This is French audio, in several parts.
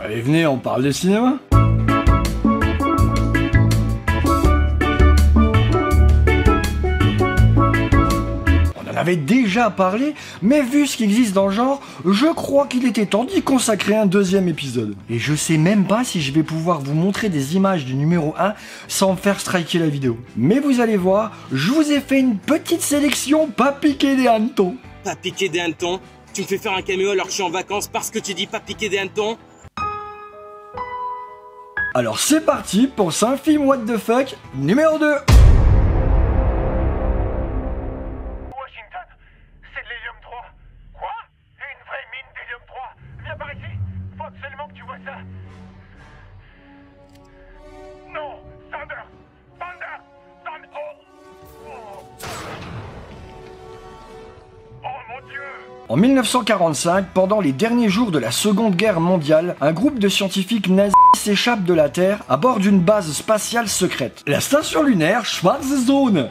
Allez, venez, on parle de cinéma. On en avait déjà parlé, mais vu ce qui existe dans le genre, je crois qu'il était temps d'y consacrer un deuxième épisode. Et je sais même pas si je vais pouvoir vous montrer des images du numéro 1 sans me faire striker la vidéo. Mais vous allez voir, je vous ai fait une petite sélection pas piqué des hannetons. Pas piqué des hannetons? Tu me fais faire un caméo alors que je suis en vacances parce que tu dis pas piqué des hannetons? Alors c'est parti pour ce film What the Fuck numéro 2. Washington, c'est de l'hélium 3. Quoi? Une vraie mine d'hélium 3. Viens par ici. Faut absolument que tu vois ça. Non, Thunder. Oh mon Dieu. En 1945, pendant les derniers jours de la Seconde Guerre mondiale, un groupe de scientifiques nazis s'échappe de la Terre à bord d'une base spatiale secrète, la station lunaire Schwarze Zone.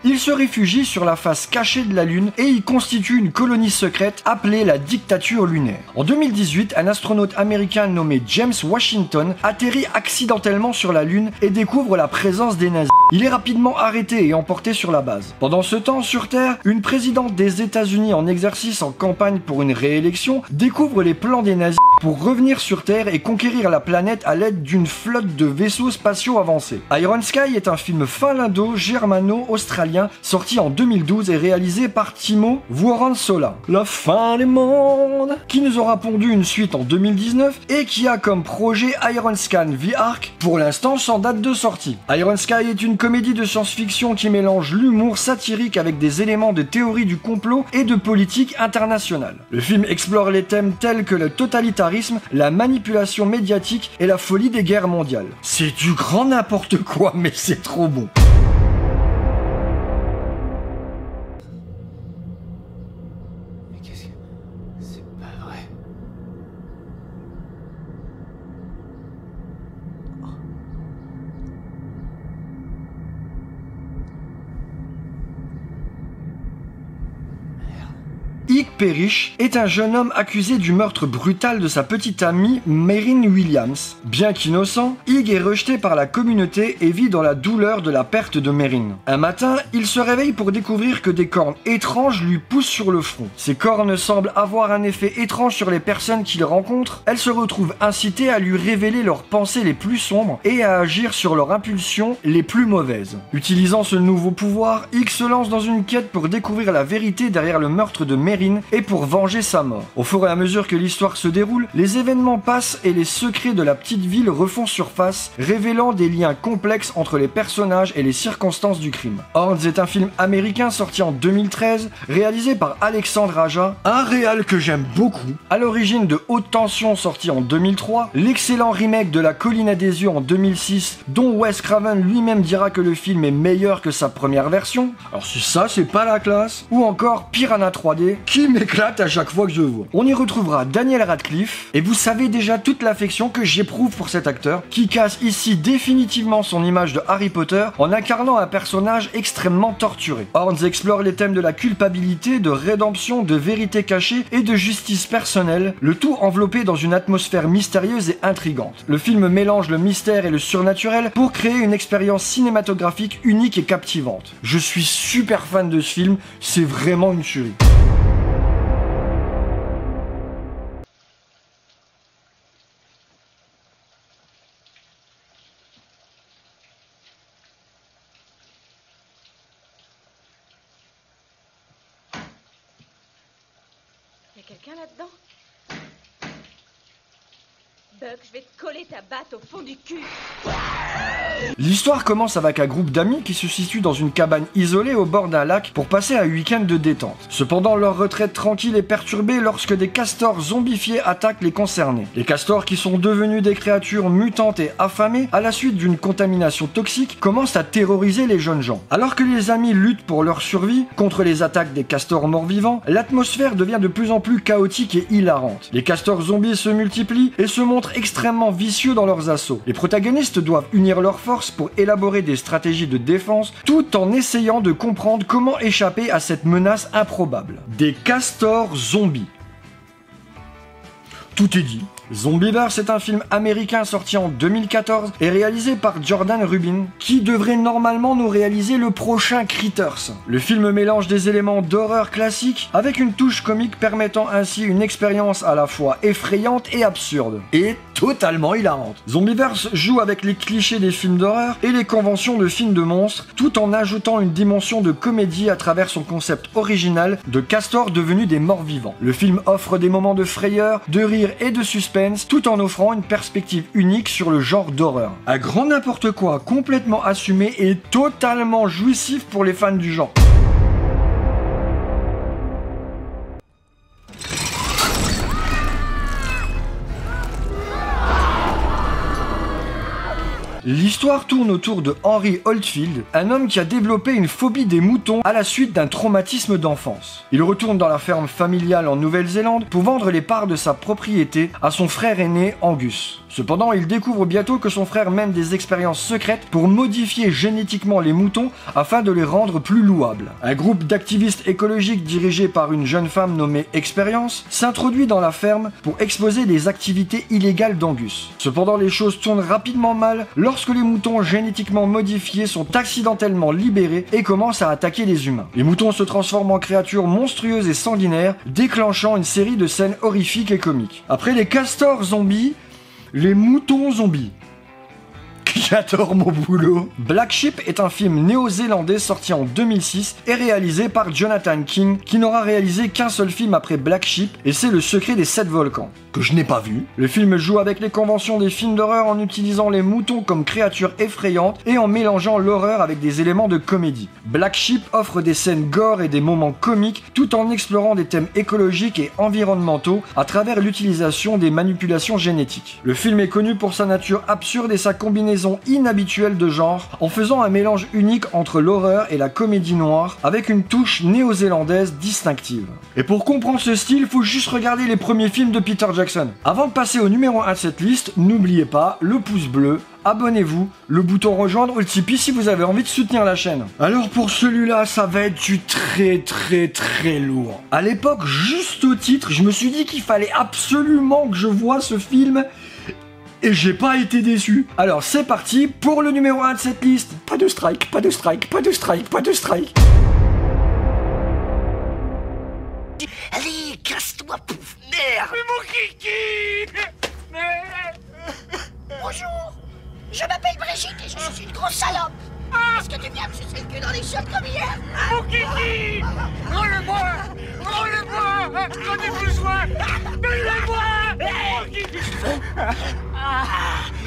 Ils se réfugient sur la face cachée de la Lune et y constituent une colonie secrète appelée la dictature lunaire. En 2018, un astronaute américain nommé James Washington atterrit accidentellement sur la Lune et découvre la présence des nazis. Il est rapidement arrêté et emporté sur la base. Pendant ce temps, sur Terre, une présidente des États-Unis en exercice en campagne pour une réélection découvre les plans des nazis pour revenir sur Terre et conquérir la planète à l'aide d'une flotte de vaisseaux spatiaux avancés. Iron Sky est un film finlando-germano-australien sorti en 2012 et réalisé par Timo Vuorensola. La fin des mondes, qui nous aura pondu une suite en 2019 et qui a comme projet Iron Sky The Ark, pour l'instant sans date de sortie. Iron Sky est une comédie de science-fiction qui mélange l'humour satirique avec des éléments de théorie du complot et de politique internationale. Le film explore les thèmes tels que le totalitarisme, la manipulation médiatique et la folie des guerres mondiales. C'est du grand n'importe quoi, mais c'est trop bon. Mais qu'est-ce que... C'est pas vrai. Ike Perich est un jeune homme accusé du meurtre brutal de sa petite amie Meryn Williams. Bien qu'innocent, Ike est rejeté par la communauté et vit dans la douleur de la perte de Meryn. Un matin, il se réveille pour découvrir que des cornes étranges lui poussent sur le front. Ces cornes semblent avoir un effet étrange sur les personnes qu'il rencontre. Elles se retrouvent incitées à lui révéler leurs pensées les plus sombres et à agir sur leurs impulsions les plus mauvaises. Utilisant ce nouveau pouvoir, Ike se lance dans une quête pour découvrir la vérité derrière le meurtre de Meryn et pour venger sa mort. Au fur et à mesure que l'histoire se déroule, les événements passent et les secrets de la petite ville refont surface, révélant des liens complexes entre les personnages et les circonstances du crime. Horns est un film américain sorti en 2013, réalisé par Alexandre Aja, un réal que j'aime beaucoup, à l'origine de Haute Tension sorti en 2003, l'excellent remake de La Colline à des yeux en 2006, dont Wes Craven lui-même dira que le film est meilleur que sa première version. Alors si ça c'est pas la classe, ou encore Piranha 3D, qui m'éclate à chaque fois que je le vois. On y retrouvera Daniel Radcliffe, et vous savez déjà toute l'affection que j'éprouve pour cet acteur, qui casse ici définitivement son image de Harry Potter en incarnant un personnage extrêmement torturé. Horns explore les thèmes de la culpabilité, de rédemption, de vérité cachée et de justice personnelle, le tout enveloppé dans une atmosphère mystérieuse et intrigante. Le film mélange le mystère et le surnaturel pour créer une expérience cinématographique unique et captivante. Je suis super fan de ce film, c'est vraiment une tuerie. Y'a quelqu'un là-dedans? Buck, je vais te coller ta batte au fond du cul. L'histoire commence avec un groupe d'amis qui se situe dans une cabane isolée au bord d'un lac pour passer un week-end de détente. Cependant, leur retraite tranquille est perturbée lorsque des castors zombifiés attaquent les concernés. Les castors, qui sont devenus des créatures mutantes et affamées à la suite d'une contamination toxique, commencent à terroriser les jeunes gens. Alors que les amis luttent pour leur survie contre les attaques des castors morts-vivants, l'atmosphère devient de plus en plus chaotique et hilarante. Les castors zombies se multiplient et se montrent extrêmement vicieux dans leurs assauts. Les protagonistes doivent unir leurs forces pour élaborer des stratégies de défense tout en essayant de comprendre comment échapper à cette menace improbable. Des castors zombies. tout est dit. Zombievers est un film américain sorti en 2014 et réalisé par Jordan Rubin, qui devrait normalement nous réaliser le prochain Critters. Le film mélange des éléments d'horreur classique avec une touche comique permettant ainsi une expérience à la fois effrayante et absurde. Et totalement hilarante. Zombievers joue avec les clichés des films d'horreur et les conventions de films de monstres, tout en ajoutant une dimension de comédie à travers son concept original de castors devenus des morts vivants. Le film offre des moments de frayeur, de rire et de suspense, tout en offrant une perspective unique sur le genre d'horreur. Un grand n'importe quoi, complètement assumé et totalement jouissif pour les fans du genre. L'histoire tourne autour de Henry Oldfield, un homme qui a développé une phobie des moutons à la suite d'un traumatisme d'enfance. Il retourne dans la ferme familiale en Nouvelle-Zélande pour vendre les parts de sa propriété à son frère aîné Angus. Cependant, il découvre bientôt que son frère mène des expériences secrètes pour modifier génétiquement les moutons afin de les rendre plus louables. Un groupe d'activistes écologiques dirigé par une jeune femme nommée Expérience s'introduit dans la ferme pour exposer les activités illégales d'Angus. Cependant, les choses tournent rapidement mal lorsque les moutons génétiquement modifiés sont accidentellement libérés et commencent à attaquer les humains. Les moutons se transforment en créatures monstrueuses et sanguinaires, déclenchant une série de scènes horrifiques et comiques. Après les castors zombies, les moutons zombies. J'adore mon boulot. Black Sheep est un film néo-zélandais sorti en 2006 et réalisé par Jonathan King, qui n'aura réalisé qu'un seul film après Black Sheep, et c'est Le Secret des 7 volcans, que je n'ai pas vu. Le film joue avec les conventions des films d'horreur en utilisant les moutons comme créatures effrayantes et en mélangeant l'horreur avec des éléments de comédie. Black Sheep offre des scènes gore et des moments comiques tout en explorant des thèmes écologiques et environnementaux à travers l'utilisation des manipulations génétiques. Le film est connu pour sa nature absurde et sa combinaison inhabituelle de genre, en faisant un mélange unique entre l'horreur et la comédie noire, avec une touche néo-zélandaise distinctive. Et pour comprendre ce style, faut juste regarder les premiers films de Peter Jackson. Avant de passer au numéro 1 de cette liste, n'oubliez pas le pouce bleu, abonnez-vous, le bouton rejoindre ou le Tipeee si vous avez envie de soutenir la chaîne. Alors pour celui-là, ça va être du très lourd. À l'époque, juste au titre, je me suis dit qu'il fallait absolument que je voie ce film et j'ai pas été déçu. Alors c'est parti pour le numéro 1 de cette liste. Pas de strike, pas de strike, pas de strike, pas de strike. Allez, casse-toi, pouf, merde. Mais mon kiki! Bonjour, je m'appelle Brigitte et je suis une grosse salope. Est-ce que tu viens me sucer le cul dans les chiottes comme hier? Mon kiki! Rends-le-moi! Rends-le-moi! J'en ai besoin! Donne-le-moi! Mon kiki!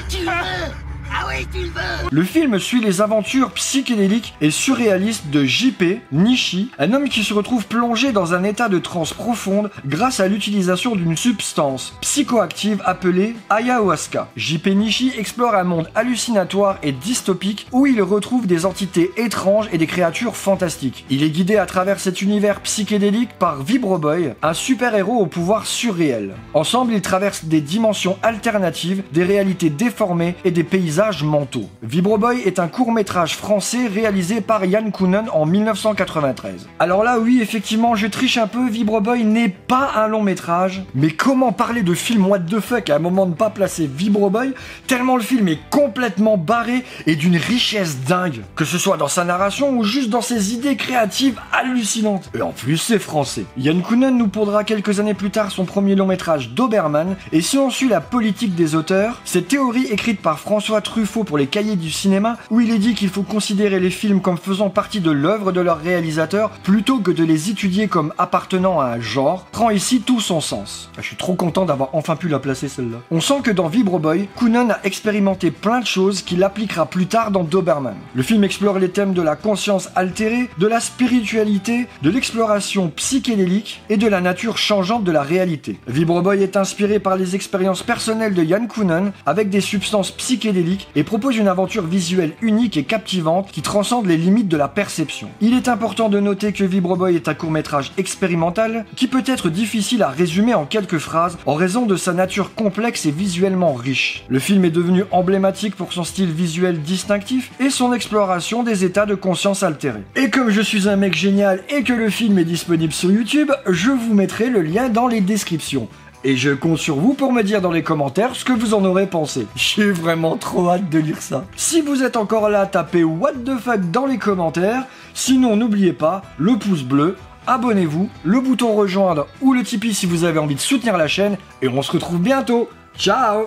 Tu le veux? Ah oui, tu le veux? Le film suit les aventures psychédéliques et surréalistes de J.P. Nishi, un homme qui se retrouve plongé dans un état de transe profonde grâce à l'utilisation d'une substance psychoactive appelée ayahuasca. J.P. Nishi explore un monde hallucinatoire et dystopique où il retrouve des entités étranges et des créatures fantastiques. Il est guidé à travers cet univers psychédélique par Vibroboy, un super-héros au pouvoir surréel. Ensemble, ils traversent des dimensions alternatives, des réalités déformées et des paysages mentaux. Vibroboy est un court-métrage français réalisé par Yann Kounen en 1993. Alors là, oui, effectivement, je triche un peu, Vibroboy n'est pas un long-métrage, mais comment parler de film what the fuck à un moment de pas placer Vibroboy, tellement le film est complètement barré et d'une richesse dingue, que ce soit dans sa narration ou juste dans ses idées créatives hallucinantes. Et en plus, c'est français. Yann Kounen nous pondra quelques années plus tard son premier long-métrage Doberman, et si on suit la politique des auteurs, cette théorie écrite par François Truffaut pour les cahiers du cinéma, où il est dit qu'il faut considérer les films comme faisant partie de l'œuvre de leur réalisateur plutôt que de les étudier comme appartenant à un genre, prend ici tout son sens. Je suis trop content d'avoir enfin pu la placer celle-là. On sent que dans Vibroboy, Kounen a expérimenté plein de choses qu'il appliquera plus tard dans Doberman. Le film explore les thèmes de la conscience altérée, de la spiritualité, de l'exploration psychédélique et de la nature changeante de la réalité. Vibroboy est inspiré par les expériences personnelles de Yann Kounen avec des substances psychédéliques et propose une aventure visuelle unique et captivante qui transcende les limites de la perception. Il est important de noter que Vibroboy est un court-métrage expérimental qui peut être difficile à résumer en quelques phrases en raison de sa nature complexe et visuellement riche. Le film est devenu emblématique pour son style visuel distinctif et son exploration des états de conscience altérés. Et comme je suis un mec génial et que le film est disponible sur YouTube, je vous mettrai le lien dans les descriptions. Et je compte sur vous pour me dire dans les commentaires ce que vous en aurez pensé. J'ai vraiment trop hâte de lire ça. Si vous êtes encore là, tapez what the fuck dans les commentaires. Sinon, n'oubliez pas, le pouce bleu, abonnez-vous, le bouton rejoindre ou le Tipeee si vous avez envie de soutenir la chaîne. Et on se retrouve bientôt. Ciao!